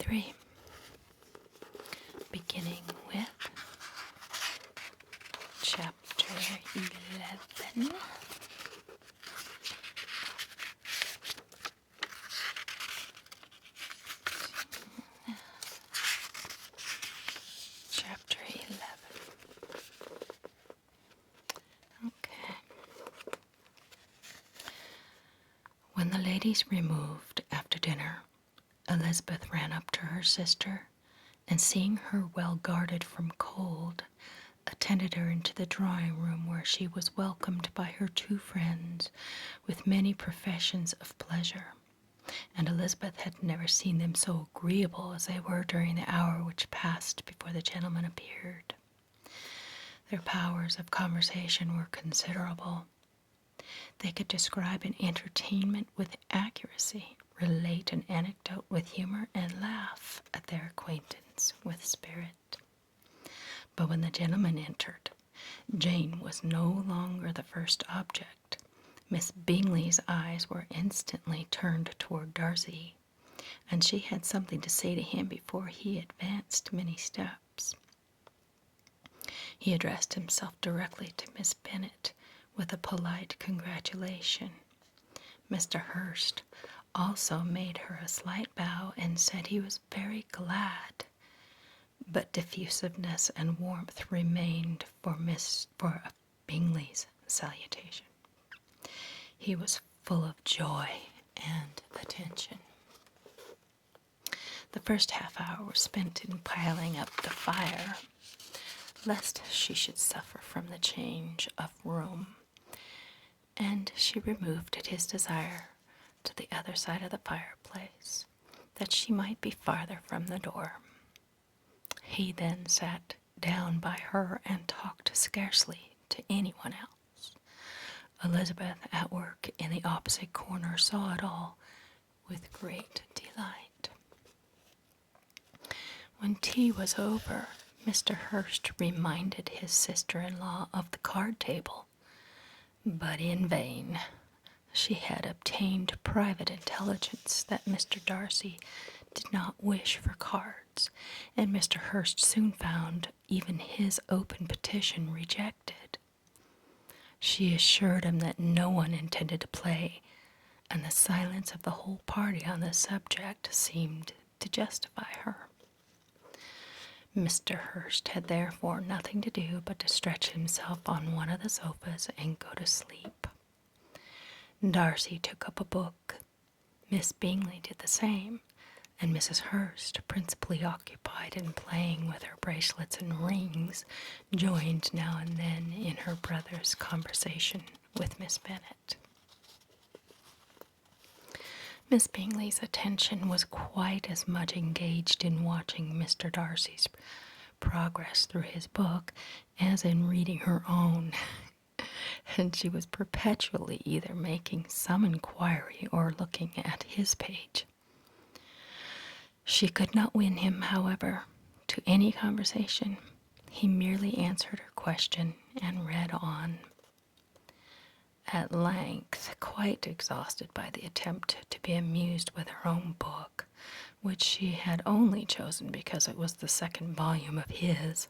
3, beginning with chapter 11. Chapter 11. Okay. When the ladies removed after dinner, Elizabeth ran up to her sister, and seeing her well guarded from cold, attended her into the drawing-room, where she was welcomed by her two friends with many professions of pleasure, and Elizabeth had never seen them so agreeable as they were during the hour which passed before the gentlemen appeared. Their powers of conversation were considerable. They could describe an entertainment with accuracy, relate an anecdote with humor, and laugh at their acquaintance with spirit. But when the gentlemen entered, Jane was no longer the first object. Miss Bingley's eyes were instantly turned toward Darcy, and she had something to say to him before he advanced many steps. He addressed himself directly to Miss Bennet with a polite congratulation. Mr. Hurst also made her a slight bow and said he was very glad, but diffusiveness and warmth remained for Bingley's salutation. He was full of joy and attention. The first half hour was spent in piling up the fire, lest she should suffer from the change of room, and she removed at his desire to the other side of the fireplace, that she might be farther from the door. He then sat down by her and talked scarcely to anyone else. Elizabeth, at work in the opposite corner, saw it all with great delight. When tea was over, Mr. Hurst reminded his sister-in-law of the card table, but in vain. She had obtained private intelligence that Mr. Darcy did not wish for cards, and Mr. Hurst soon found even his open petition rejected. She assured him that no one intended to play, and the silence of the whole party on the subject seemed to justify her. Mr. Hurst had therefore nothing to do but to stretch himself on one of the sofas and go to sleep. Darcy took up a book. Miss Bingley did the same, and Mrs. Hurst, principally occupied in playing with her bracelets and rings, joined now and then in her brother's conversation with Miss Bennet. Miss Bingley's attention was quite as much engaged in watching Mr. Darcy's progress through his book as in reading her own, and she was perpetually either making some inquiry or looking at his page. She could not win him, however, to any conversation. He merely answered her question and read on. At length, quite exhausted by the attempt to be amused with her own book, which she had only chosen because it was the second volume of his,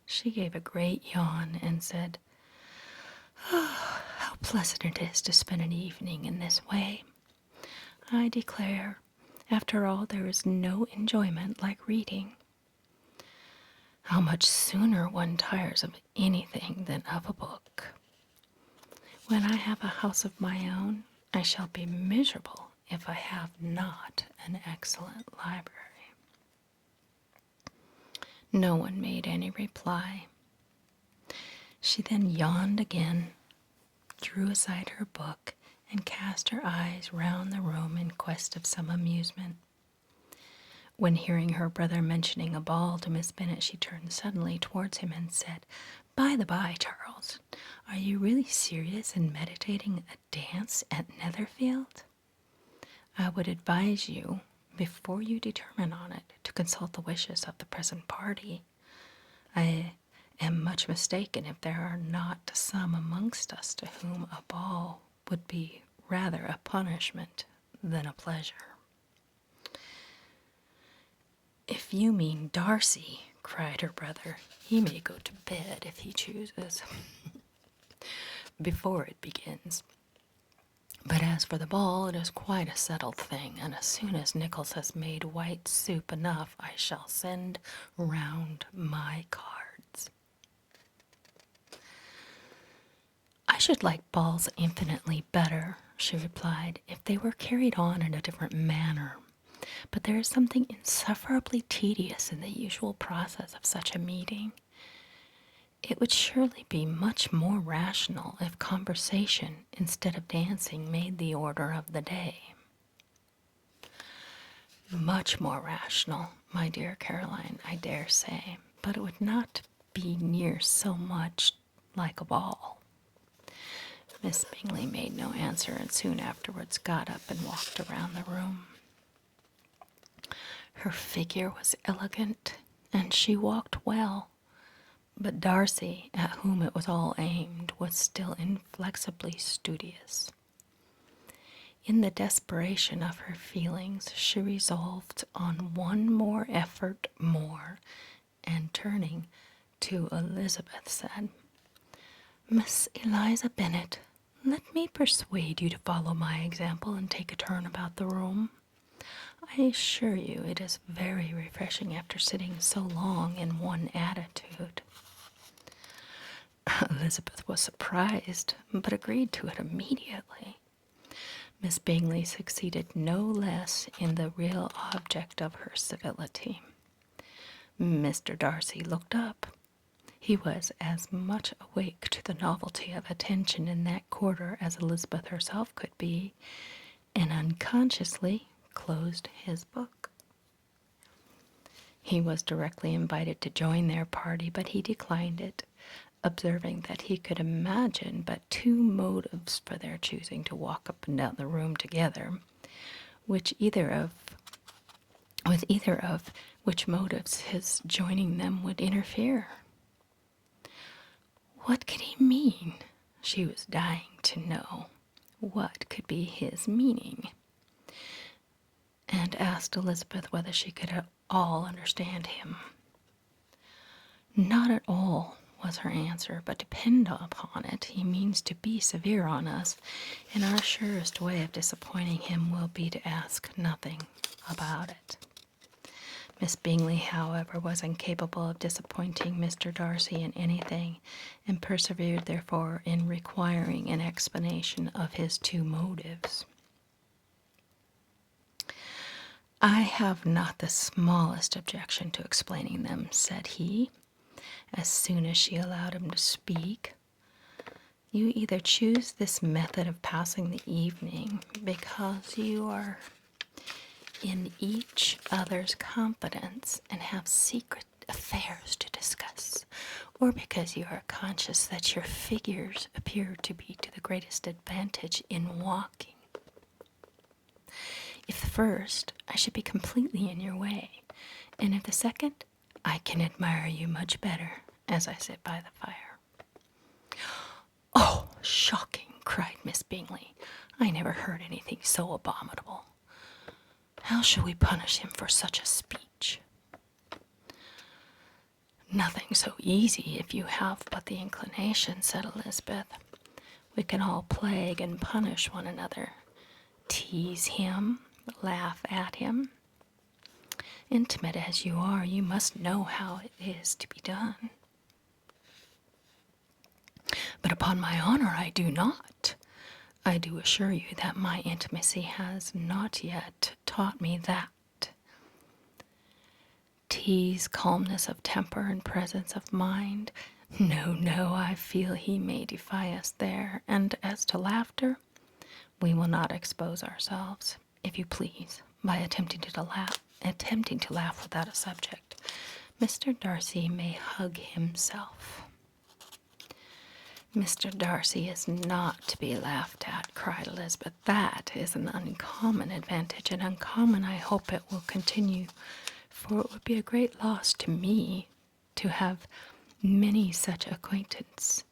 she gave a great yawn and said, "Oh, how pleasant it is to spend an evening in this way. I declare, after all, there is no enjoyment like reading. How much sooner one tires of anything than of a book. When I have a house of my own, I shall be miserable if I have not an excellent library." No one made any reply. She then yawned again, drew aside her book, and cast her eyes round the room in quest of some amusement. When hearing her brother mentioning a ball to Miss Bennet, she turned suddenly towards him and said, "By the by, Charles, are you really serious in meditating a dance at Netherfield? I would advise you, before you determine on it, to consult the wishes of the present party. I am much mistaken if there are not some amongst us to whom a ball would be rather a punishment than a pleasure." If you mean Darcy, cried her brother, he may go to bed if he chooses, before it begins. But as for the ball, it is quite a settled thing, and as soon as Nichols has made white soup enough, I shall send round my cards. I should like balls infinitely better, she replied, if they were carried on in a different manner. But there is something insufferably tedious in the usual process of such a meeting. It would surely be much more rational if conversation, instead of dancing, made the order of the day. Much more rational, my dear Caroline, I dare say, but it would not be near so much like a ball. Miss Bingley made no answer, and soon afterwards got up and walked around the room. Her figure was elegant, and she walked well, but Darcy, at whom it was all aimed, was still inflexibly studious. In the desperation of her feelings, she resolved on one more effort more, and turning to Elizabeth, said, Miss Eliza Bennet, let me persuade you to follow my example and take a turn about the room. I assure you it is very refreshing after sitting so long in one attitude. Elizabeth was surprised, but agreed to it immediately. Miss Bingley succeeded no less in the real object of her civility. Mr. Darcy looked up. He was as much awake to the novelty of attention in that quarter as Elizabeth herself could be, and unconsciously closed his book. He was directly invited to join their party, but he declined it, observing that he could imagine but two motives for their choosing to walk up and down the room together, with either of which motives his joining them would interfere. What could he mean? She was dying to know. What could be his meaning? And asked Elizabeth whether she could at all understand him. Not at all, was her answer, but depend upon it, he means to be severe on us, and our surest way of disappointing him will be to ask nothing about it. Miss Bingley, however, was incapable of disappointing Mr. Darcy in anything, and persevered, therefore, in requiring an explanation of his two motives. I have not the smallest objection to explaining them, said he, as soon as she allowed him to speak. You either choose this method of passing the evening because you are in each other's confidence and have secret affairs to discuss, or because you are conscious that your figures appear to be to the greatest advantage in walking. If the first, I should be completely in your way, and if the second, I can admire you much better as I sit by the fire. Oh, shocking, cried Miss Bingley. I never heard anything so abominable. How shall we punish him for such a speech? Nothing so easy if you have but the inclination, said Elizabeth. We can all plague and punish one another, tease him, laugh at him. Intimate as you are, you must know how it is to be done. But upon my honor, I do not. I do assure you that my intimacy has not yet taught me that. Tease calmness of temper and presence of mind. No, I feel he may defy us there. And as to laughter, we will not expose ourselves, if you please, by attempting to laugh without a subject. Mr. Darcy may hug himself. Mr. Darcy is not to be laughed at, cried Elizabeth. That is an uncommon advantage, and uncommon I hope it will continue, for it would be a great loss to me to have many such acquaintance.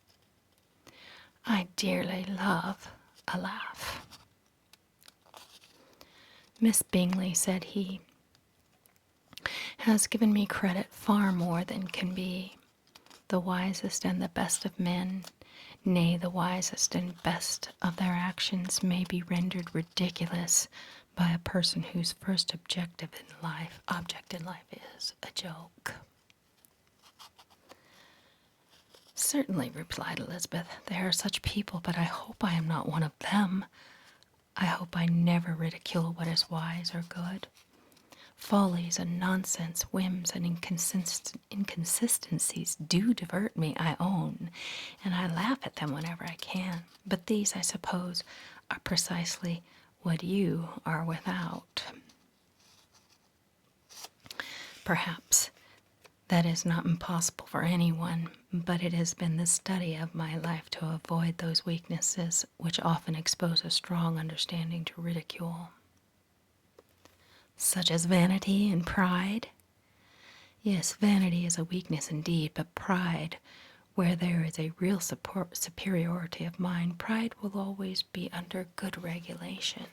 I dearly love a laugh. Miss Bingley, said he, has given me credit far more than can be. The wisest and the best of men, nay, the wisest and best of their actions, may be rendered ridiculous by a person whose first object in life is a joke. Certainly, replied Elizabeth, there are such people, but I hope I am not one of them. I hope I never ridicule what is wise or good. Follies and nonsense, whims and inconsistencies do divert me, I own, and I laugh at them whenever I can. But these, I suppose, are precisely what you are without. Perhaps that is not impossible for anyone, but it has been the study of my life to avoid those weaknesses which often expose a strong understanding to ridicule. Such as vanity and pride? Yes, vanity is a weakness indeed, but pride, where there is a real superiority of mind, pride will always be under good regulation.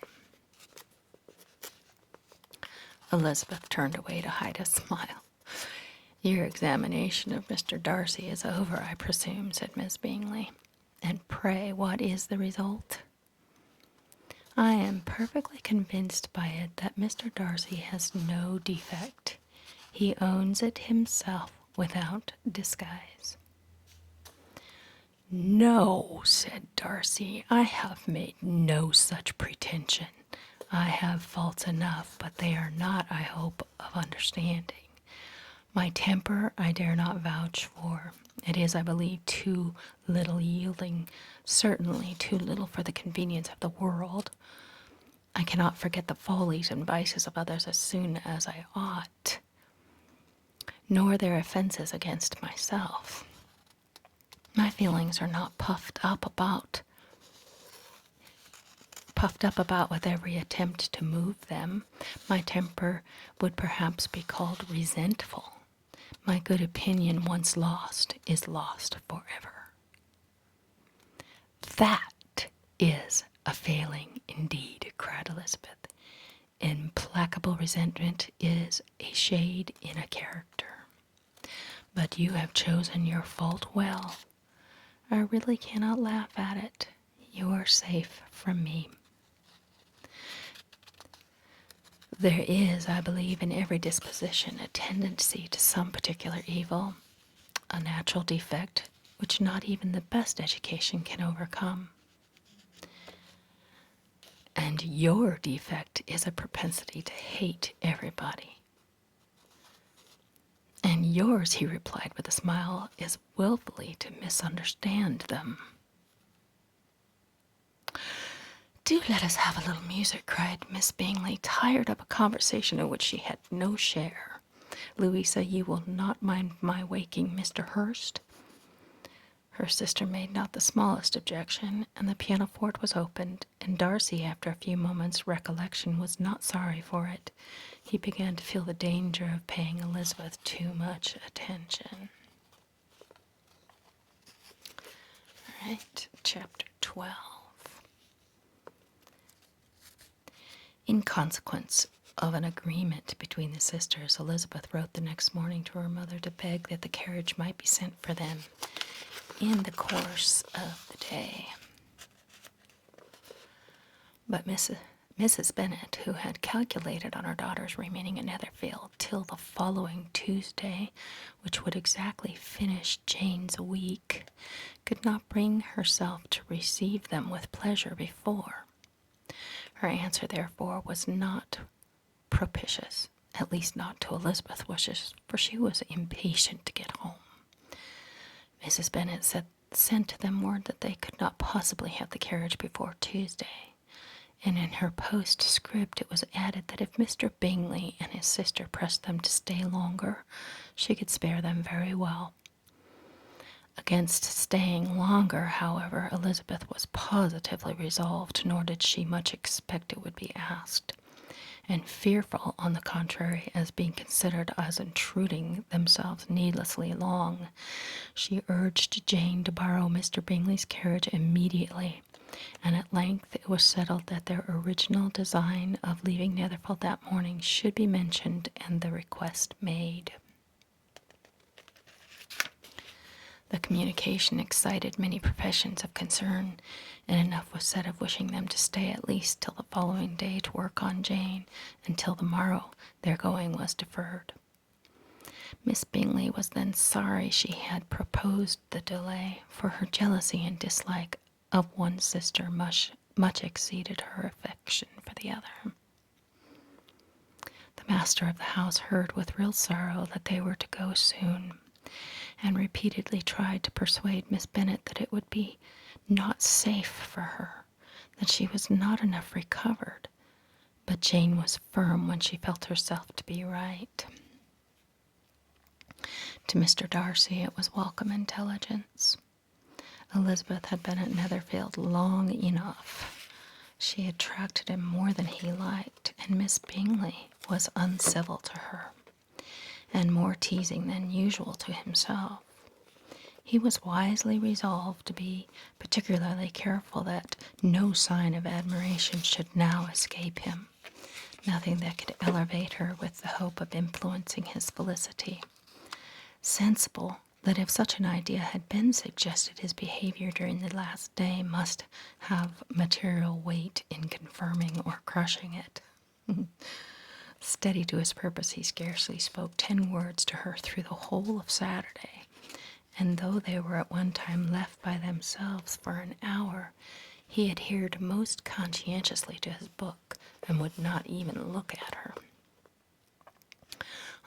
Elizabeth turned away to hide a smile. Your examination of Mr. Darcy is over, I presume, said Miss Bingley. And pray, what is the result? I am perfectly convinced by it that Mr. Darcy has no defect. He owns it himself without disguise. No, said Darcy, I have made no such pretension. I have faults enough, but they are not, I hope, of understanding. My temper I dare not vouch for. It is, I believe, too little yielding, certainly too little for the convenience of the world. I cannot forget the follies and vices of others as soon as I ought, nor their offenses against myself. My feelings are not puffed up about with every attempt to move them. My temper would perhaps be called resentful. My good opinion, once lost, is lost forever. That is a failing indeed, cried Elizabeth. Implacable resentment is a shade in a character. But you have chosen your fault well. I really cannot laugh at it. You are safe from me. There is, I believe, in every disposition a tendency to some particular evil, a natural defect which not even the best education can overcome. And your defect is a propensity to hate everybody. And yours, he replied with a smile, is willfully to misunderstand them. Do let us have a little music, cried Miss Bingley, tired of a conversation in which she had no share. Louisa, you will not mind my waking Mr. Hurst? Her sister made not the smallest objection, and the pianoforte was opened, and Darcy, after a few moments' recollection, was not sorry for it. He began to feel the danger of paying Elizabeth too much attention. All right, chapter 12. In consequence of an agreement between the sisters, Elizabeth wrote the next morning to her mother to beg that the carriage might be sent for them in the course of the day. But Mrs. Bennet, who had calculated on her daughter's remaining in Netherfield till the following Tuesday, which would exactly finish Jane's week, could not bring herself to receive them with pleasure before. Her answer, therefore, was not propitious, at least not to Elizabeth's wishes, for she was impatient to get home. Mrs. Bennet sent them word that they could not possibly have the carriage before Tuesday, and in her postscript it was added that if Mr. Bingley and his sister pressed them to stay longer, she could spare them very well. Against staying longer, however, Elizabeth was positively resolved, nor did she much expect it would be asked, and fearful, on the contrary, as being considered as intruding themselves needlessly long, she urged Jane to borrow Mr. Bingley's carriage immediately, and at length it was settled that their original design of leaving Netherfield that morning should be mentioned and the request made. The communication excited many professions of concern, and enough was said of wishing them to stay at least till the following day to work on Jane, until the morrow their going was deferred. Miss Bingley was then sorry she had proposed the delay, for her jealousy and dislike of one sister much exceeded her affection for the other. The master of the house heard with real sorrow that they were to go soon, and repeatedly tried to persuade Miss Bennet that it would be not safe for her, that she was not enough recovered, but Jane was firm when she felt herself to be right. To Mr. Darcy it was welcome intelligence. Elizabeth had been at Netherfield long enough. She attracted him more than he liked, and Miss Bingley was uncivil to her, and more teasing than usual to himself. He was wisely resolved to be particularly careful that no sign of admiration should now escape him, nothing that could elevate her with the hope of influencing his felicity. Sensible that if such an idea had been suggested, his behavior during the last day must have material weight in confirming or crushing it. Steady to his purpose, he scarcely spoke 10 words to her through the whole of Saturday, and though they were at one time left by themselves for an hour, he adhered most conscientiously to his book, and would not even look at her.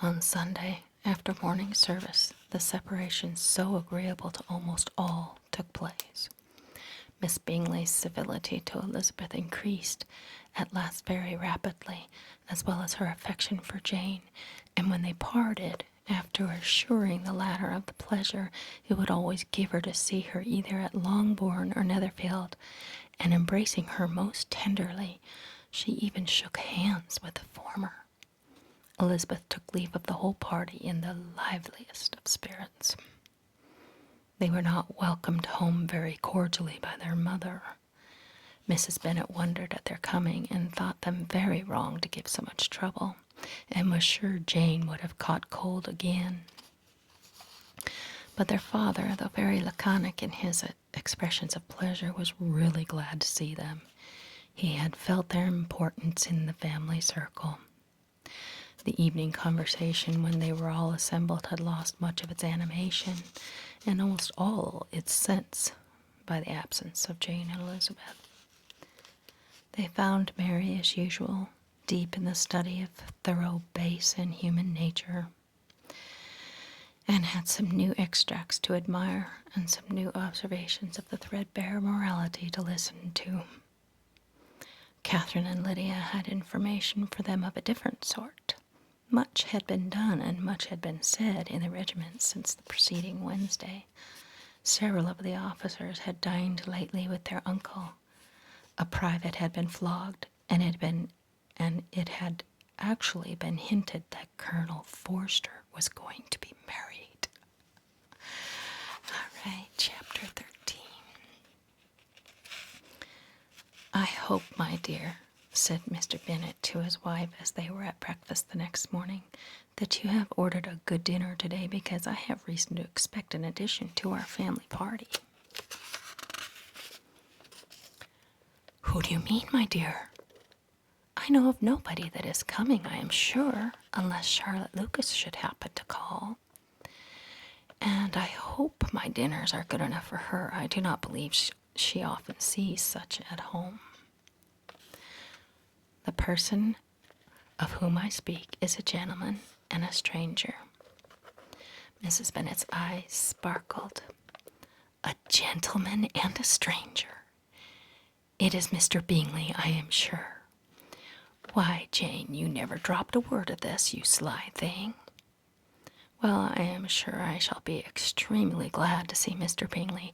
On Sunday, after morning service, the separation so agreeable to almost all took place. Miss Bingley's civility to Elizabeth increased at last very rapidly, as well as her affection for Jane, and when they parted, after assuring the latter of the pleasure it would always give her to see her either at Longbourn or Netherfield, and embracing her most tenderly, she even shook hands with the former. Elizabeth took leave of the whole party in the liveliest of spirits. They were not welcomed home very cordially by their mother. Mrs. Bennet wondered at their coming, and thought them very wrong to give so much trouble, and was sure Jane would have caught cold again. But their father, though very laconic in his expressions of pleasure, was really glad to see them. He had felt their importance in the family circle. The evening conversation, when they were all assembled, had lost much of its animation, and almost all its sense, by the absence of Jane and Elizabeth. They found Mary, as usual, deep in the study of thorough base and human nature, and had some new extracts to admire, and some new observations of the threadbare morality to listen to. Catherine and Lydia had information for them of a different sort. Much had been done and much had been said in the regiment since the preceding Wednesday. Several of the officers had dined lately with their uncle. A private had been flogged, and it had actually been hinted that Colonel Forster was going to be married. All right, chapter 13. I hope, my dear, said Mr. Bennet to his wife as they were at breakfast the next morning, that you have ordered a good dinner today, because I have reason to expect an addition to our family party. Who do you mean, my dear? I know of nobody that is coming, I am sure, unless Charlotte Lucas should happen to call. And I hope my dinners are good enough for her. I do not believe she often sees such at home. The person of whom I speak is a gentleman and a stranger. Mrs. Bennet's eyes sparkled. A gentleman and a stranger. It is Mr. Bingley, I am sure. Why, Jane, you never dropped a word of this, you sly thing. Well, I am sure I shall be extremely glad to see Mr. Bingley,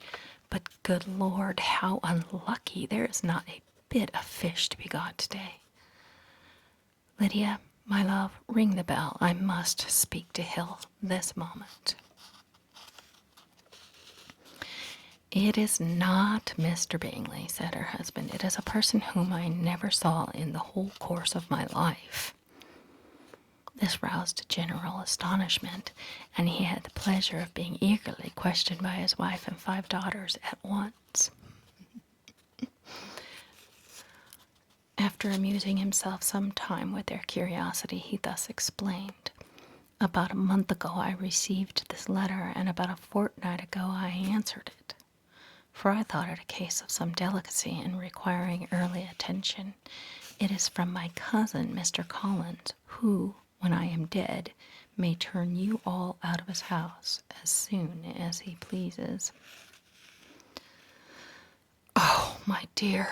but good Lord, how unlucky, there is not a bit of fish to be got today. Lydia, my love, ring the bell. I must speak to Hill this moment. It is not Mr. Bingley, said her husband. It is a person whom I never saw in the whole course of my life. This roused general astonishment, and he had the pleasure of being eagerly questioned by his wife and 5 daughters at once. After amusing himself some time with their curiosity, he thus explained. About a month ago I received this letter, and about a fortnight ago I answered it. For I thought it a case of some delicacy and requiring early attention. It is from my cousin, Mr. Collins, who, when I am dead, may turn you all out of his house as soon as he pleases. Oh, my dear,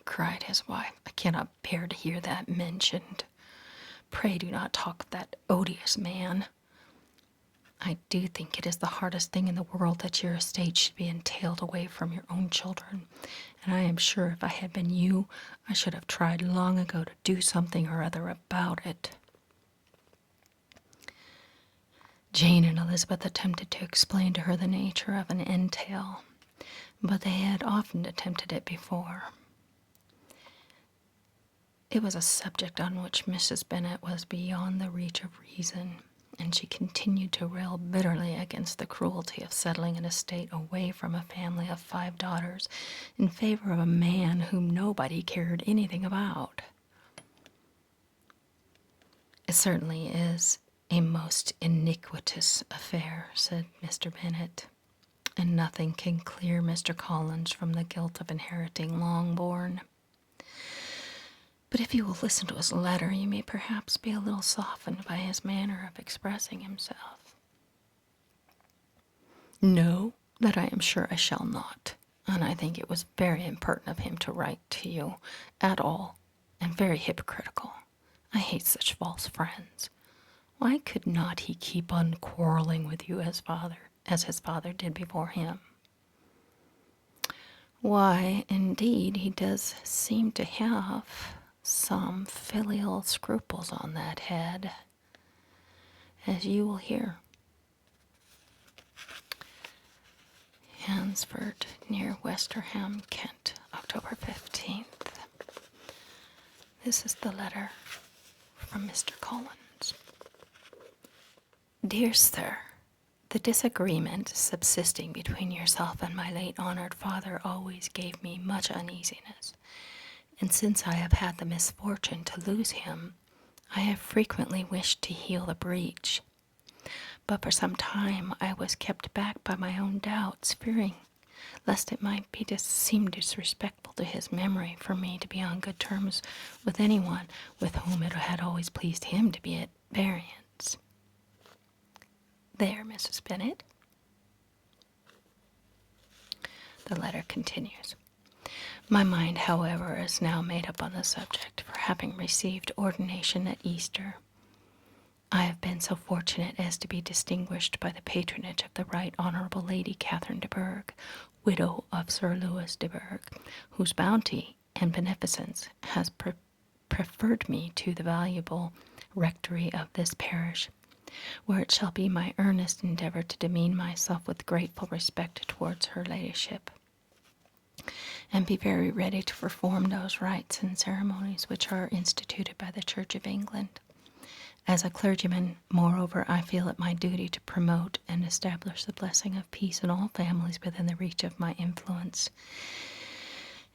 cried his wife, I cannot bear to hear that mentioned. Pray do not talk of that odious man. I do think it is the hardest thing in the world that your estate should be entailed away from your own children, and I am sure if I had been you, I should have tried long ago to do something or other about it. Jane and Elizabeth attempted to explain to her the nature of an entail, but they had often attempted it before. It was a subject on which Mrs. Bennet was beyond the reach of reason, and she continued to rail bitterly against the cruelty of settling an estate away from a family of 5 daughters in favor of a man whom nobody cared anything about. It certainly is a most iniquitous affair, said Mr. Bennet, and nothing can clear Mr. Collins from the guilt of inheriting Longbourn. But if you will listen to his letter, you may perhaps be a little softened by his manner of expressing himself. No, that I am sure I shall not, and I think it was very impertinent of him to write to you at all, and very hypocritical. I hate such false friends. Why could not he keep on quarreling with you as his father did before him? Why, indeed, he does seem to have some filial scruples on that head, as you will hear. Hansford, near Westerham, Kent, October 15th. This is the letter from Mr. Collins. Dear Sir, the disagreement subsisting between yourself and my late honored father always gave me much uneasiness, and since I have had the misfortune to lose him, I have frequently wished to heal the breach. But for some time I was kept back by my own doubts, fearing lest it might seem disrespectful to his memory for me to be on good terms with anyone with whom it had always pleased him to be at variance. There, Mrs. Bennet. The letter continues. My mind, however, is now made up on the subject, for having received ordination at Easter, I have been so fortunate as to be distinguished by the patronage of the Right Honourable Lady Catherine de Bourgh, widow of Sir Louis de Bourgh, whose bounty and beneficence has preferred me to the valuable rectory of this parish, where it shall be my earnest endeavour to demean myself with grateful respect towards her ladyship, and be very ready to perform those rites and ceremonies which are instituted by the Church of England. As a clergyman, moreover, I feel it my duty to promote and establish the blessing of peace in all families within the reach of my influence.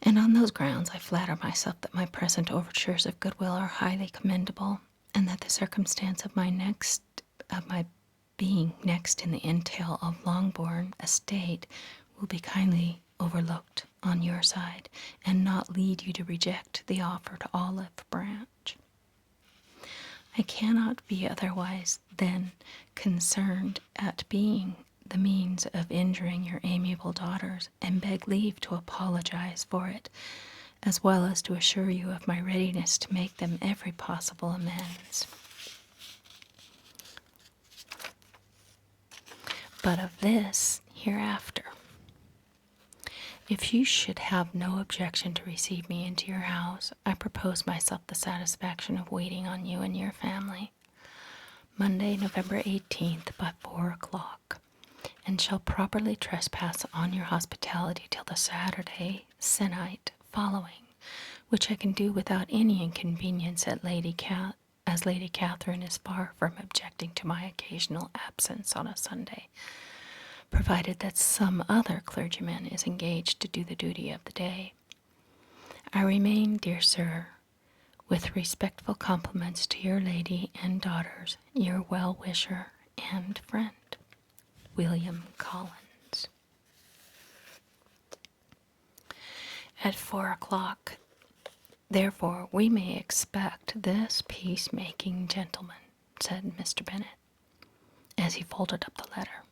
And on those grounds I flatter myself that my present overtures of goodwill are highly commendable, and that the circumstance of my being next in the entail of Longbourn estate will be kindly overlooked on your side, and not lead you to reject the offer to Olive Branch. I cannot be otherwise than concerned at being the means of injuring your amiable daughters, and beg leave to apologize for it, as well as to assure you of my readiness to make them every possible amends. But of this hereafter. If you should have no objection to receive me into your house, I propose myself the satisfaction of waiting on you and your family, Monday, November 18th, by 4 o'clock, and shall properly trespass on your hospitality till the Saturday se'nnight following, which I can do without any inconvenience as Lady Catherine is far from objecting to my occasional absence on a Sunday, provided that some other clergyman is engaged to do the duty of the day. I remain, dear sir, with respectful compliments to your lady and daughters, your well-wisher and friend, William Collins. At 4 o'clock, therefore, we may expect this peacemaking gentleman, said Mr. Bennet, as he folded up the letter.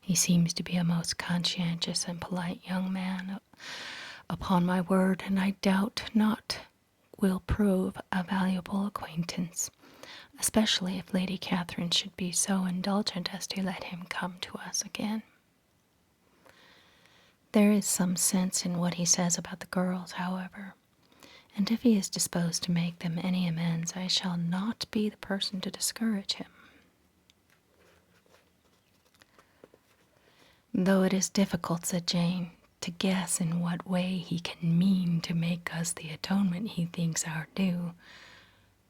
He seems to be a most conscientious and polite young man, upon my word, and I doubt not will prove a valuable acquaintance, especially if Lady Catherine should be so indulgent as to let him come to us again. There is some sense in what he says about the girls, however, and if he is disposed to make them any amends, I shall not be the person to discourage him. Though it is difficult, said Jane, to guess in what way he can mean to make us the atonement he thinks our due,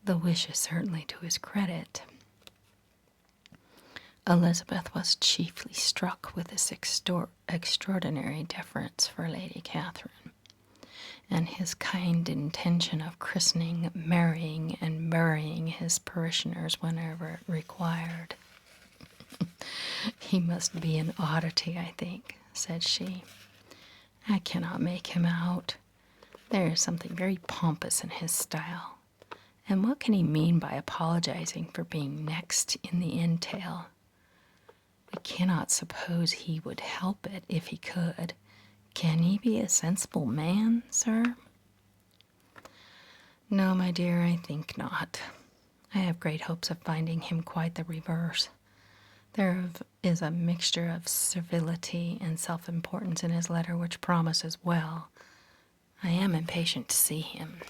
the wish is certainly to his credit. Elizabeth was chiefly struck with this extraordinary deference for Lady Catherine, and his kind intention of christening, marrying, and burying his parishioners whenever it required. He must be an oddity, I think, said she. I cannot make him out. There is something very pompous in his style. And what can he mean by apologizing for being next in the entail? We cannot suppose he would help it if he could. Can he be a sensible man, sir? No, my dear, I think not. I have great hopes of finding him quite the reverse. There is a mixture of servility and self-importance in his letter which promises well. I am impatient to see him.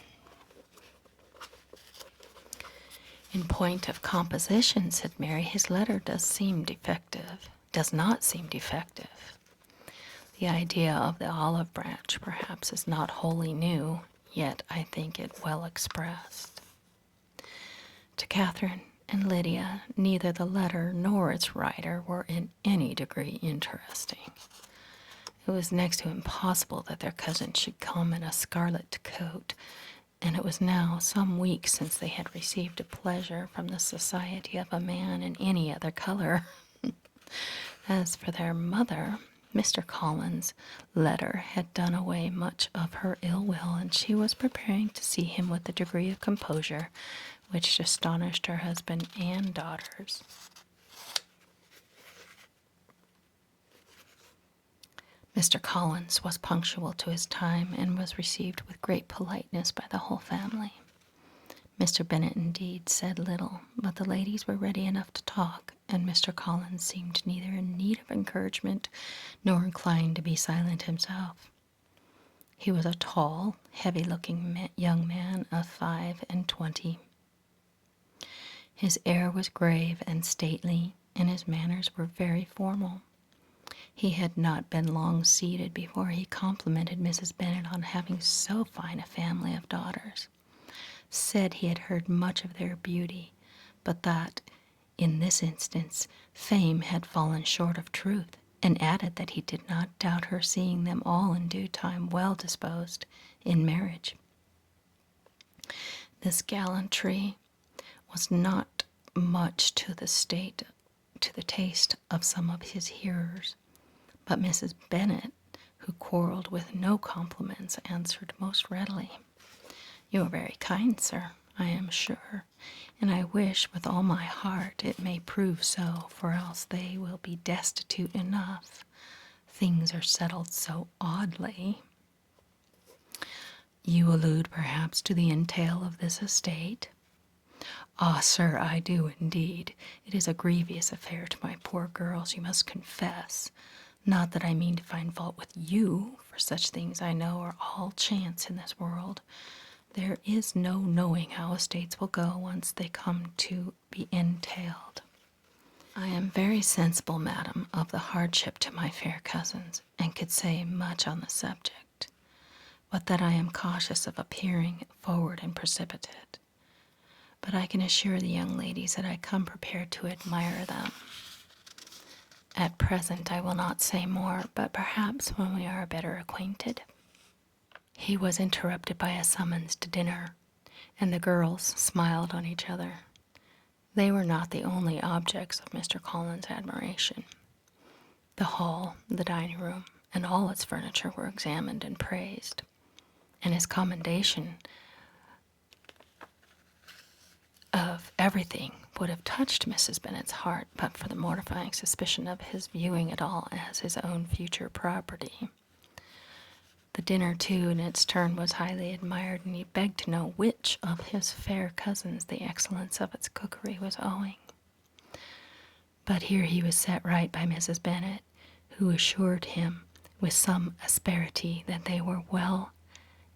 In point of composition, said Mary, his letter does not seem defective. The idea of the olive branch, perhaps, is not wholly new, yet I think it well expressed. To Catherine and Lydia, neither the letter nor its writer were in any degree interesting. It was next to impossible that their cousin should come in a scarlet coat, and it was now some weeks since they had received a pleasure from the society of a man in any other color. As for their mother, Mr. Collins' letter had done away much of her ill will, and she was preparing to see him with a degree of composure which astonished her husband and daughters. Mr. Collins was punctual to his time and was received with great politeness by the whole family. Mr. Bennet, indeed, said little, but the ladies were ready enough to talk, and Mr. Collins seemed neither in need of encouragement nor inclined to be silent himself. He was a tall, heavy-looking young man of 25. His air was grave and stately, and his manners were very formal. He had not been long seated before he complimented Mrs. Bennet on having so fine a family of daughters, said he had heard much of their beauty, but that, in this instance, fame had fallen short of truth, and added that he did not doubt her seeing them all in due time well disposed in marriage. This gallantry was not much to the taste of some of his hearers, but Mrs. Bennet, who quarreled with no compliments, answered most readily, "You are very kind, sir, I am sure, and I wish with all my heart it may prove so, for else they will be destitute enough. Things are settled so oddly." "You allude perhaps to the entail of this estate?" "Ah, sir, I do indeed. It is a grievous affair to my poor girls, you must confess. Not that I mean to find fault with you, for such things I know are all chance in this world. There is no knowing how estates will go once they come to be entailed. I am very sensible, madam, of the hardship to my fair cousins, and could say much on the subject, but that I am cautious of appearing forward and precipitate. But I can assure the young ladies that I come prepared to admire them. At present I will not say more, but perhaps when we are better acquainted. He was interrupted by a summons to dinner, and the girls smiled on each other. They were not the only objects of Mr. Collins' admiration. The hall, the dining room, and all its furniture were examined and praised, and his commendation of everything would have touched Mrs. Bennet's heart but for the mortifying suspicion of his viewing it all as his own future property. The dinner, too, in its turn was highly admired, and he begged to know which of his fair cousins the excellence of its cookery was owing. But here he was set right by Mrs. Bennet, who assured him with some asperity that they were well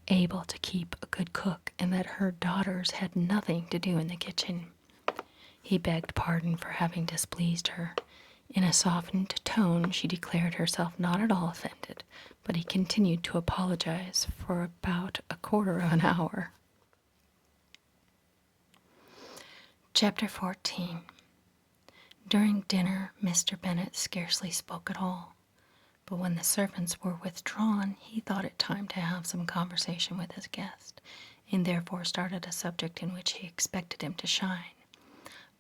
able to keep a good cook, and that her daughters had nothing to do in the kitchen. He begged pardon for having displeased her. In a softened tone she declared herself not at all offended, but he continued to apologize for about a quarter of an hour. Chapter 14. During dinner Mr. Bennet scarcely spoke at all, but when the servants were withdrawn he thought it time to have some conversation with his guest, and therefore started a subject in which he expected him to shine,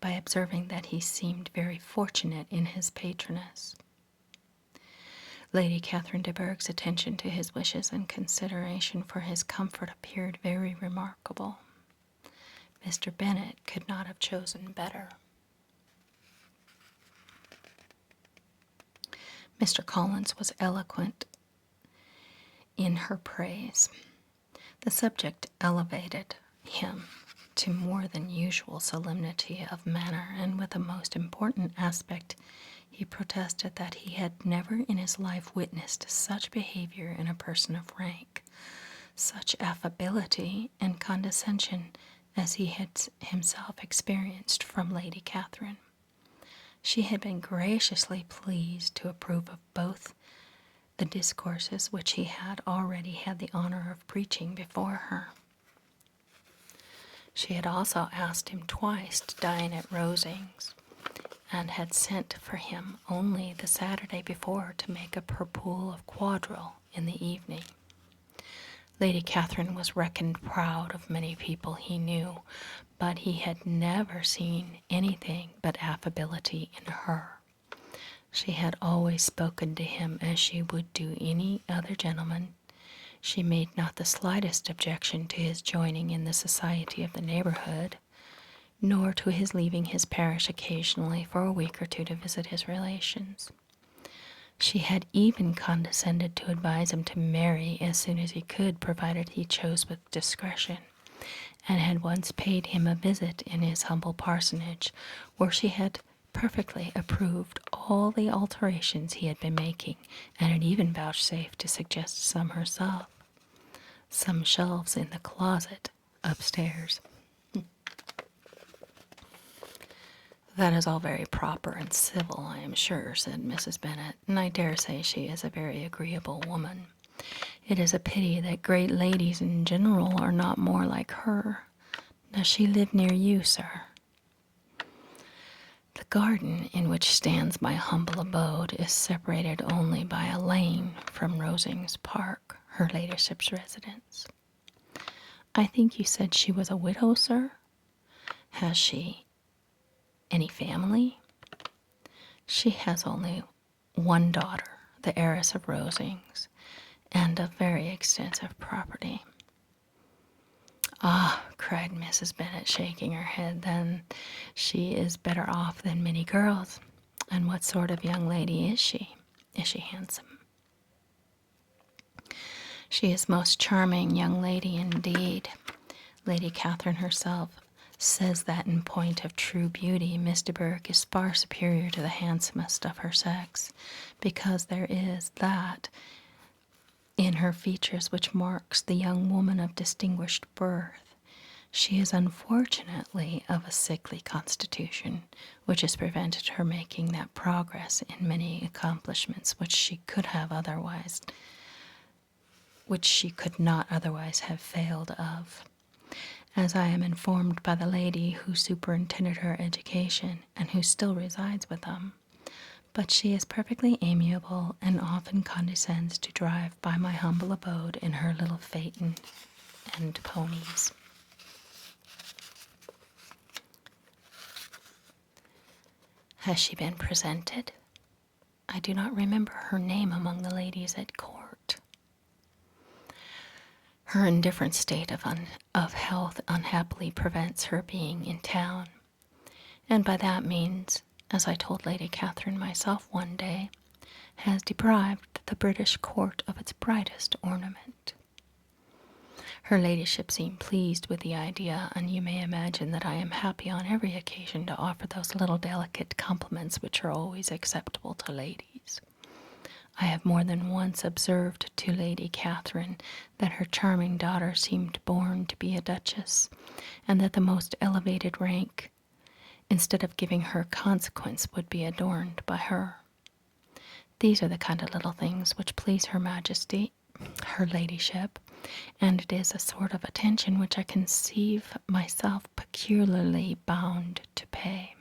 by observing that he seemed very fortunate in his patroness. Lady Catherine de Bourgh's attention to his wishes and consideration for his comfort appeared very remarkable. Mr. Bennet could not have chosen better. Mr. Collins was eloquent in her praise. The subject elevated him to more than usual solemnity of manner, and with a most important aspect he protested that he had never in his life witnessed such behavior in a person of rank, such affability and condescension as he had himself experienced from Lady Catherine. She had been graciously pleased to approve of both the discourses which he had already had the honor of preaching before her. She had also asked him twice to dine at Rosings, and had sent for him only the Saturday before to make up her pool of quadrille in the evening. Lady Catherine was reckoned proud of many people he knew, but he had never seen anything but affability in her. She had always spoken to him as she would do any other gentleman. She made not the slightest objection to his joining in the society of the neighborhood, nor to his leaving his parish occasionally for a week or two to visit his relations. She had even condescended to advise him to marry as soon as he could, provided he chose with discretion, and had once paid him a visit in his humble parsonage, where she had perfectly approved all the alterations he had been making, and had even vouchsafed to suggest some herself. Some shelves in the closet upstairs. That is all very proper and civil, I am sure, said Mrs. Bennet, and I dare say she is a very agreeable woman. It is a pity that great ladies in general are not more like her. Does she live near you, sir? The garden in which stands my humble abode is separated only by a lane from Rosings Park, her ladyship's residence. I think you said she was a widow, sir? Has she any family? She has only one daughter, the heiress of Rosings, and of very extensive property. Ah, cried Mrs. Bennet, shaking her head, then she is better off than many girls. And what sort of young lady is she? Is she handsome? She is most charming young lady indeed. Lady Catherine herself says that in point of true beauty, Miss de Bourgh is far superior to the handsomest of her sex, because there is that in her features which marks the young woman of distinguished birth. She is unfortunately of a sickly constitution, which has prevented her making that progress in many accomplishments which she could not otherwise have failed of. As I am informed by the lady who superintended her education and who still resides with them, but she is perfectly amiable and often condescends to drive by my humble abode in her little phaeton and ponies. Has she been presented? I do not remember her name among the ladies at court. Her indifferent state of health unhappily prevents her being in town, and by that means, as I told Lady Catherine myself one day, has deprived the British court of its brightest ornament. Her ladyship seemed pleased with the idea, and you may imagine that I am happy on every occasion to offer those little delicate compliments which are always acceptable to ladies. I have more than once observed to Lady Catherine that her charming daughter seemed born to be a duchess, and that the most elevated rank, instead of giving her consequence, would be adorned by her. These are the kind of little things which please her majesty, her ladyship, and it is a sort of attention which I conceive myself peculiarly bound to pay.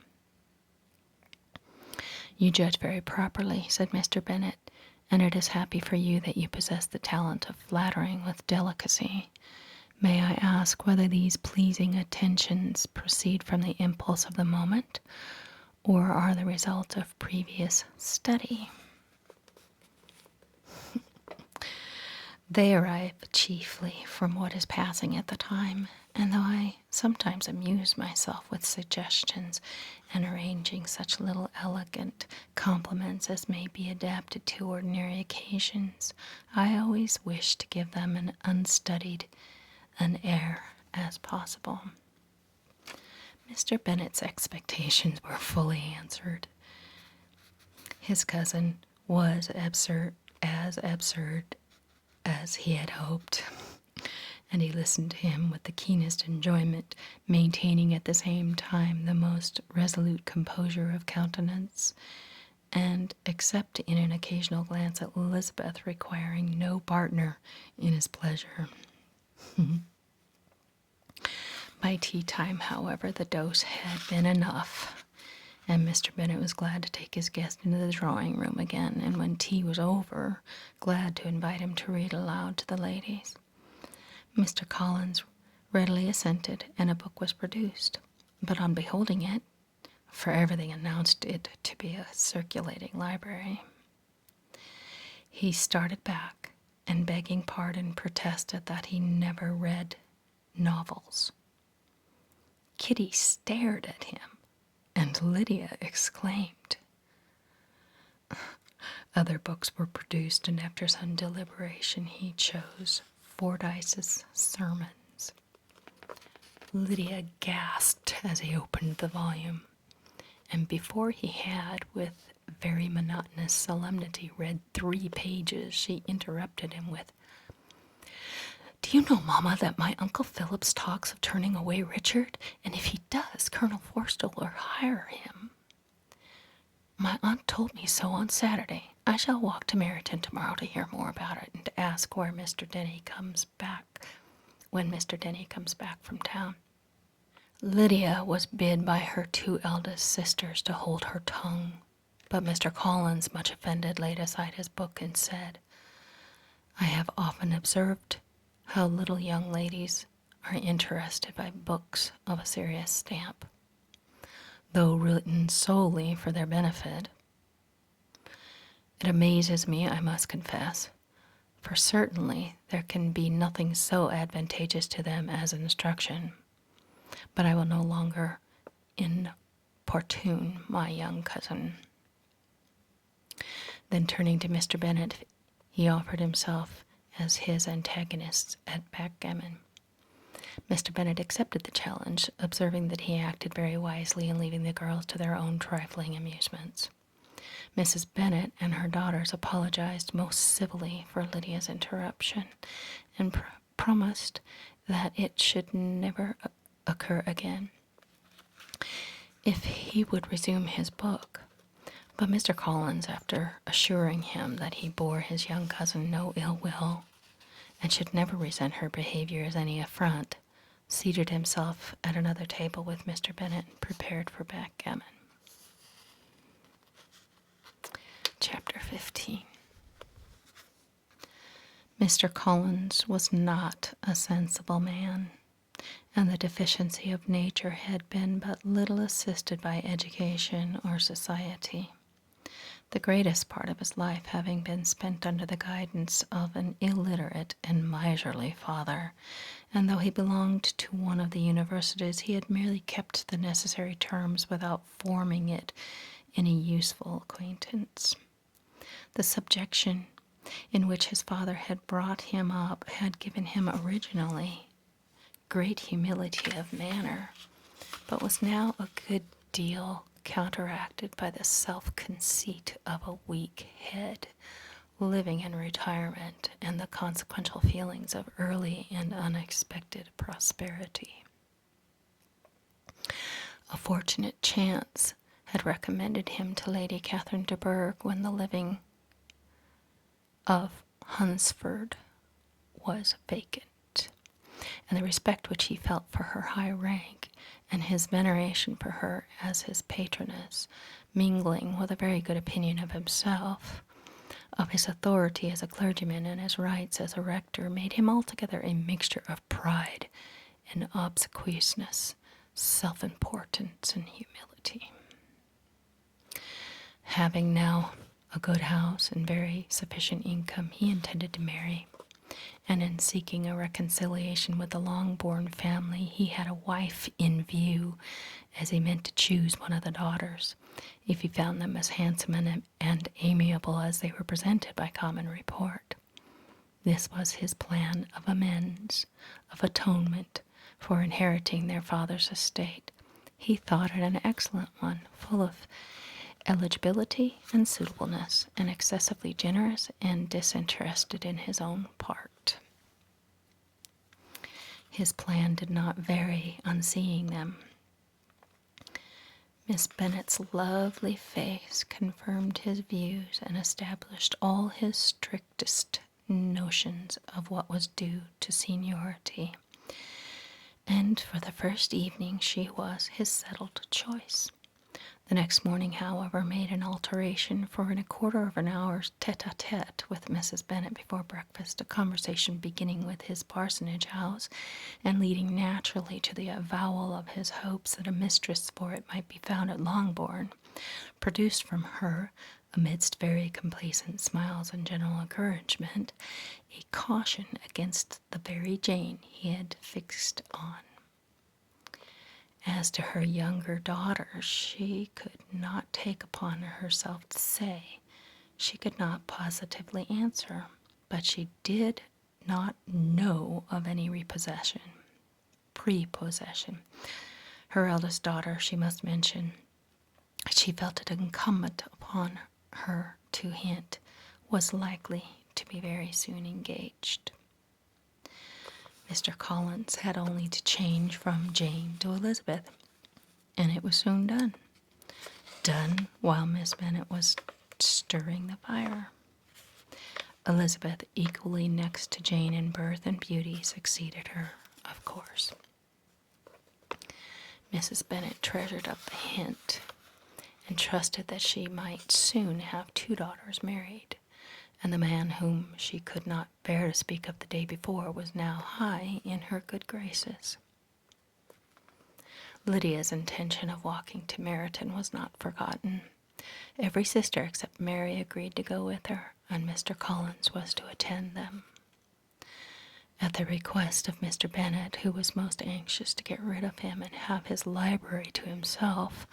You judge very properly, said Mr. Bennet, and it is happy for you that you possess the talent of flattering with delicacy. May I ask whether these pleasing attentions proceed from the impulse of the moment, or are the result of previous study? They arrive chiefly from what is passing at the time, and though I sometimes amuse myself with suggestions and arranging such little elegant compliments as may be adapted to ordinary occasions, I always wish to give them an unstudied an air as possible. Mr. Bennet's expectations were fully answered. His cousin was absurd as he had hoped, and he listened to him with the keenest enjoyment, maintaining at the same time the most resolute composure of countenance, and except in an occasional glance at Elizabeth, requiring no partner in his pleasure. By tea time, however, the dose had been enough, and Mr. Bennet was glad to take his guest into the drawing-room again, and when tea was over, glad to invite him to read aloud to the ladies. Mr. Collins readily assented, and a book was produced, but on beholding it, for everything announced it to be a circulating library, he started back, and begging pardon, protested that he never read novels. Kitty stared at him, and Lydia exclaimed. Other books were produced, and after some deliberation he chose Fordyce's Sermons. Lydia gasped as he opened the volume, and before he had, with very monotonous solemnity, read 3 pages, she interrupted him with, "Do you know, Mamma, that my Uncle Phillips talks of turning away Richard, and if he does, Colonel Forster will hire him? My aunt told me so on Saturday. I shall walk to Meryton tomorrow to hear more about it, and to ask when Mr. Denny comes back from town." Lydia was bid by her 2 eldest sisters to hold her tongue, but Mr. Collins, much offended, laid aside his book and said, "I have often observed how little young ladies are interested by books of a serious stamp, though written solely for their benefit. It amazes me, I must confess, for certainly there can be nothing so advantageous to them as instruction. But I will no longer importune my young cousin." Then turning to Mr. Bennet, he offered himself as his antagonist at backgammon. Mr. Bennet accepted the challenge, observing that he acted very wisely in leaving the girls to their own trifling amusements. Mrs. Bennet and her daughters apologized most civilly for Lydia's interruption, and promised that it should never occur again if he would resume his book. But Mr. Collins, after assuring him that he bore his young cousin no ill will, and should never resent her behavior as any affront, seated himself at another table with Mr. Bennet and prepared for backgammon. Chapter 15. Mr. Collins was not a sensible man, and the deficiency of nature had been but little assisted by education or society, the greatest part of his life having been spent under the guidance of an illiterate and miserly father, and though he belonged to one of the universities, he had merely kept the necessary terms without forming it any useful acquaintance. The subjection in which his father had brought him up had given him originally great humility of manner, but was now a good deal counteracted by the self-conceit of a weak head, living in retirement, and the consequential feelings of early and unexpected prosperity. A fortunate chance had recommended him to Lady Catherine de Bourgh when the living of Hunsford was vacant, and the respect which he felt for her high rank, and his veneration for her as his patroness, mingling with a very good opinion of himself, of his authority as a clergyman and his rights as a rector, made him altogether a mixture of pride and obsequiousness, self-importance and humility. Having now a good house and very sufficient income, he intended to marry, and in seeking a reconciliation with the Longbourn family, he had a wife in view, as he meant to choose one of the daughters, if he found them as handsome and amiable as they were presented by common report. This was his plan of amends, of atonement, for inheriting their father's estate. He thought it an excellent one, full of eligibility and suitableness, and excessively generous and disinterested in his own part. His plan did not vary on seeing them. Miss Bennet's lovely face confirmed his views and established all his strictest notions of what was due to seniority, and for the first evening she was his settled choice. The next morning, however, made an alteration, for in a quarter of an hour's tete-a-tete with Mrs. Bennet before breakfast, a conversation beginning with his parsonage house, and leading naturally to the avowal of his hopes that a mistress for it might be found at Longbourn, produced from her, amidst very complacent smiles and general encouragement, a caution against the very Jane he had fixed on. As to her younger daughter, she could not take upon herself to say. She could not positively answer, but she did not know of any prepossession. Her eldest daughter, she must mention, she felt it incumbent upon her to hint, was likely to be very soon engaged. Mr. Collins had only to change from Jane to Elizabeth, and it was soon done. Done while Miss Bennet was stirring the fire. Elizabeth, equally next to Jane in birth and beauty, succeeded her, of course. Mrs. Bennet treasured up the hint, and trusted that she might soon have 2 daughters married, and the man whom she could not bear to speak of the day before was now high in her good graces. Lydia's intention of walking to Meryton was not forgotten. Every sister except Mary agreed to go with her, and Mr. Collins was to attend them. At the request of Mr. Bennet, who was most anxious to get rid of him and have his library to himself,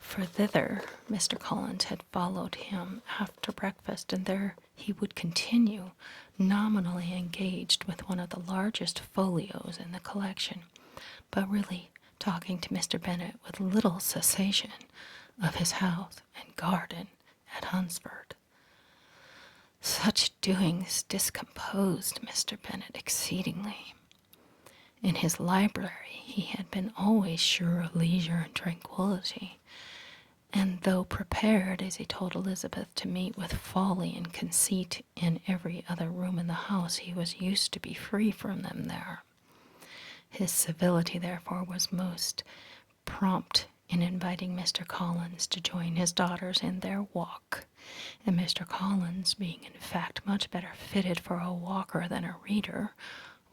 for thither Mr. Collins had followed him after breakfast, and there he would continue, nominally engaged with one of the largest folios in the collection, but really talking to Mr. Bennet with little cessation of his house and garden at Hunsford. Such doings discomposed Mr. Bennet exceedingly, In his library he had been always sure of leisure and tranquility, and though prepared, as he told Elizabeth, to meet with folly and conceit in every other room in the house, he was used to be free from them there. His civility, therefore, was most prompt in inviting Mr. Collins to join his daughters in their walk, and Mr. Collins, being in fact much better fitted for a walker than a reader,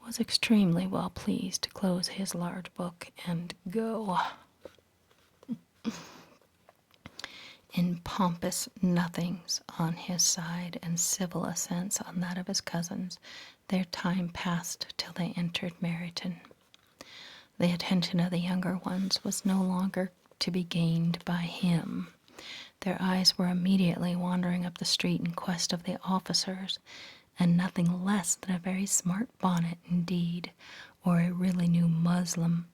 was extremely well pleased to close his large book and go. In pompous nothings on his side and civil assents on that of his cousins, their time passed till they entered Meryton. The attention of the younger ones was no longer to be gained by him. Their eyes were immediately wandering up the street in quest of the officers, and nothing less than a very smart bonnet indeed, or a really new muslin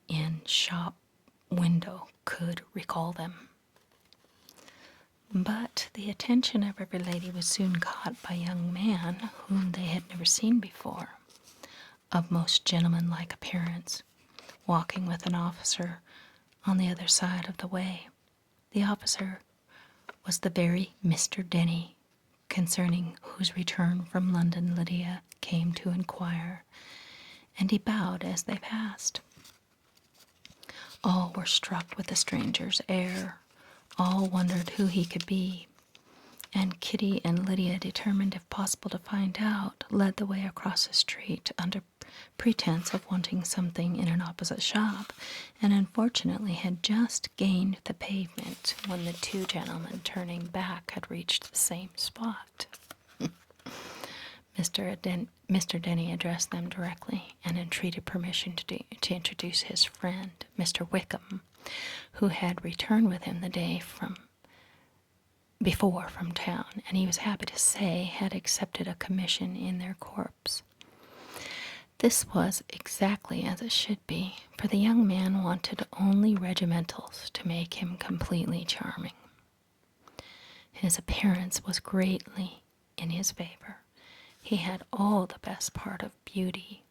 in shop window could recall them. But the attention of every lady was soon caught by a young man whom they had never seen before, of most gentlemanlike appearance, walking with an officer on the other side of the way. The officer was the very Mr. Denny, concerning whose return from London Lydia came to inquire, and he bowed as they passed. All were struck with the stranger's air. All wondered who he could be, and Kitty and Lydia, determined if possible to find out, led the way across the street under pretense of wanting something in an opposite shop, and unfortunately had just gained the pavement when the two gentlemen, turning back, had reached the same spot. Mr. Denny addressed them directly and entreated permission to introduce his friend, Mr. Wickham, who had returned with him the day before from town, and he was happy to say had accepted a commission in their corps. This was exactly as it should be, for the young man wanted only regimentals to make him completely charming. His appearance was greatly in his favor. He had all the best part of beauty,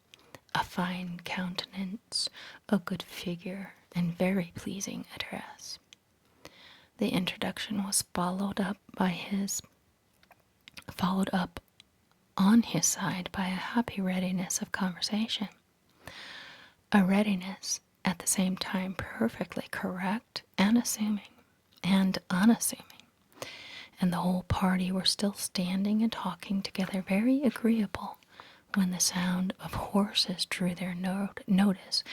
a fine countenance, a good figure, and very pleasing address. The introduction was followed up on his side by a happy readiness of conversation, a readiness at the same time perfectly correct and unassuming, and the whole party were still standing and talking together very agreeable when the sound of horses drew their notice,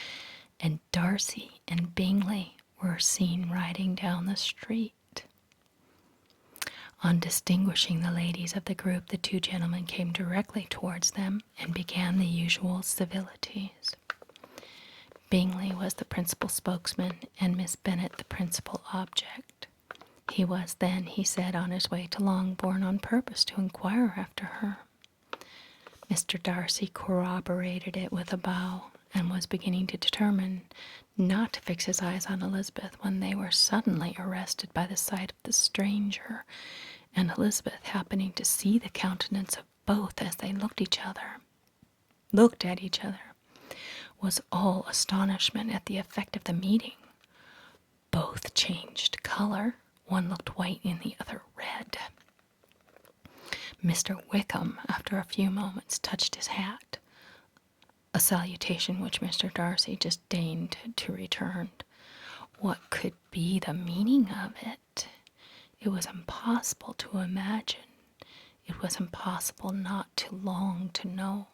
and Darcy and Bingley were seen riding down the street. On distinguishing the ladies of the group, the two gentlemen came directly towards them and began the usual civilities. Bingley was the principal spokesman, and Miss Bennet the principal object. He was then, he said, on his way to Longbourn on purpose to inquire after her. Mr. Darcy corroborated it with a bow, and was beginning to determine not to fix his eyes on Elizabeth when they were suddenly arrested by the sight of the stranger, and Elizabeth, happening to see the countenance of both as they looked at each other, was all astonishment at the effect of the meeting. Both changed color. One looked white and the other red. Mr. Wickham, after a few moments, touched his hat, a salutation which Mr. Darcy just deigned to return. What could be the meaning of it? It was impossible to imagine. It was impossible not to long to know.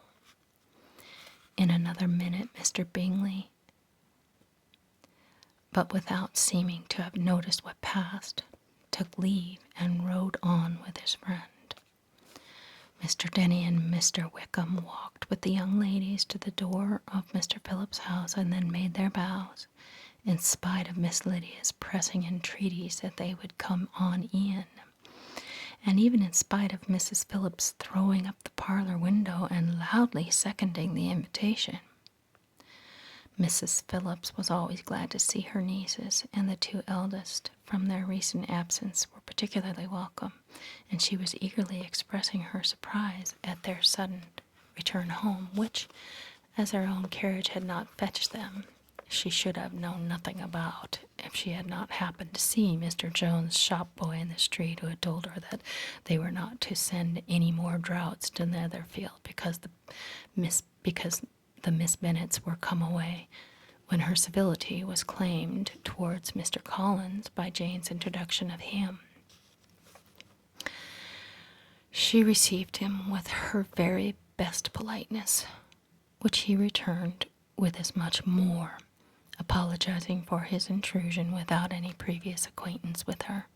In another minute, Mr. Bingley, but without seeming to have noticed what passed, took leave and rode on with his friend. Mr. Denny and Mr. Wickham walked with the young ladies to the door of Mr. Phillip's house, and then made their bows, in spite of Miss Lydia's pressing entreaties that they would come on in, and even in spite of Mrs. Phillips throwing up the parlor window and loudly seconding the invitation. Mrs. Phillips was always glad to see her nieces, and the two eldest, from their recent absence, were particularly welcome, and she was eagerly expressing her surprise at their sudden return home, which, as her own carriage had not fetched them, she should have known nothing about if she had not happened to see Mr. Jones' shop boy in the street, who had told her that they were not to send any more draughts to Netherfield because the Miss Bennets were come away, when her civility was claimed towards Mr. Collins by Jane's introduction of him. She received him with her very best politeness, which he returned with as much more, apologizing for his intrusion without any previous acquaintance with her,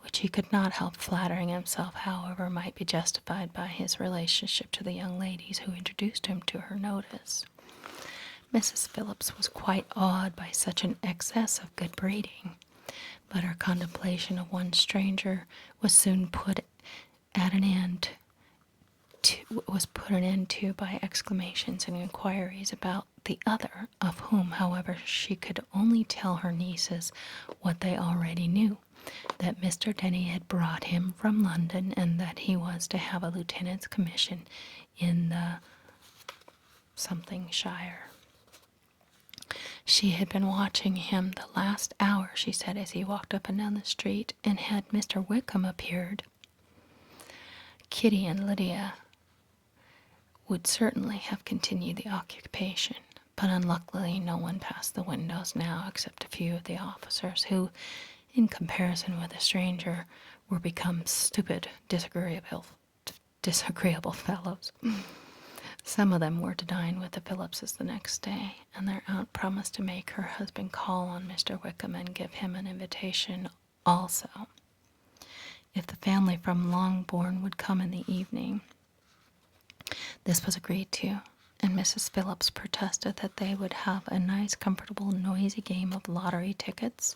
which he could not help flattering himself, however, might be justified by his relationship to the young ladies who introduced him to her notice. Mrs. Phillips was quite awed by such an excess of good breeding, but her contemplation of one stranger was soon put an end to by exclamations and inquiries about the other, of whom, however, she could only tell her nieces what they already knew, that Mr. Denny had brought him from London, and that he was to have a lieutenant's commission in the shire. She had been watching him the last hour, she said, as he walked up and down the street, and had Mr. Wickham appeared, Kitty and Lydia would certainly have continued the occupation, but unluckily no one passed the windows now except a few of the officers, who, in comparison with a stranger, were become stupid, disagreeable fellows. Some of them were to dine with the Phillipses the next day, and their aunt promised to make her husband call on Mr. Wickham and give him an invitation also, if the family from Longbourn would come in the evening. This was agreed to, and Mrs. Phillips protested that they would have a nice, comfortable, noisy game of lottery tickets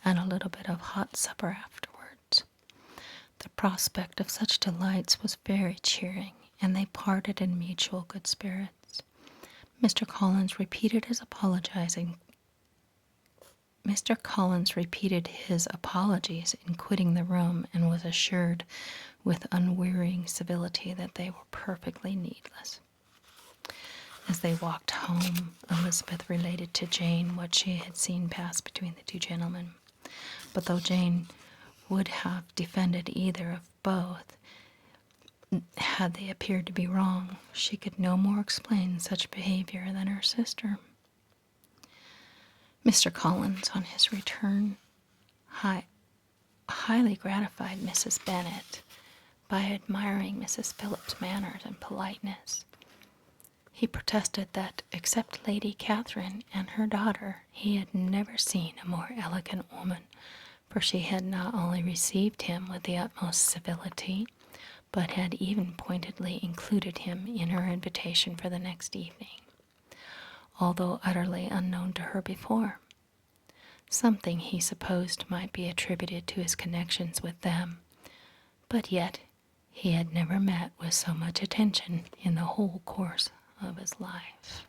and a little bit of hot supper afterwards. The prospect of such delights was very cheering, and they parted in mutual good spirits. Mr. Collins repeated his apologies in quitting the room, and was assured with unwearying civility that they were perfectly needless. As they walked home, Elizabeth related to Jane what she had seen pass between the two gentlemen, but though Jane would have defended either of both, had they appeared to be wrong, she could no more explain such behavior than her sister. Mr. Collins, on his return, highly gratified Mrs. Bennet by admiring Mrs. Phillips's manners and politeness. He protested that, except Lady Catherine and her daughter, he had never seen a more elegant woman, for she had not only received him with the utmost civility, but had even pointedly included him in her invitation for the next evening, although utterly unknown to her before. Something he supposed might be attributed to his connections with them, but yet he had never met with so much attention in the whole course of his life.